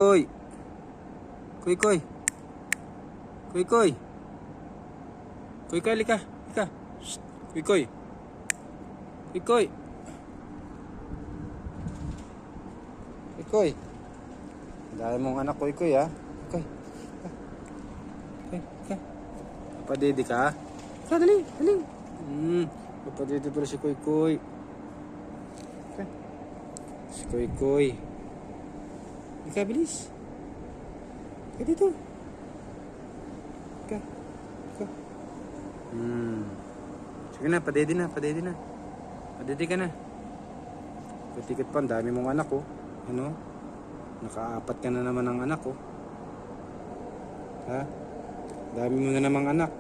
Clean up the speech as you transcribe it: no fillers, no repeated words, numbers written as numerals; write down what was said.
Koy. Koy, koy. Koy, koy. Koy, koy, lika. Lika. Shh. Koy, koy. Koy, koy. Koy, koy. Dahil mong anak, koy, koy, ha? Koy. Koy, koy. Papadede ka, ha? Ka, dali, dali. Papadede pala si Koy, koy. Okay. Si Koy, koy. Ika, bilis. Ika dito. Ika. Ika. Sige na, padede na, padede na. Padede ka na. Patikit pa, ang dami mong anak, oh. Ano? Nakaapat ka na naman ng anak, oh. Ha? Dami mo na namang anak.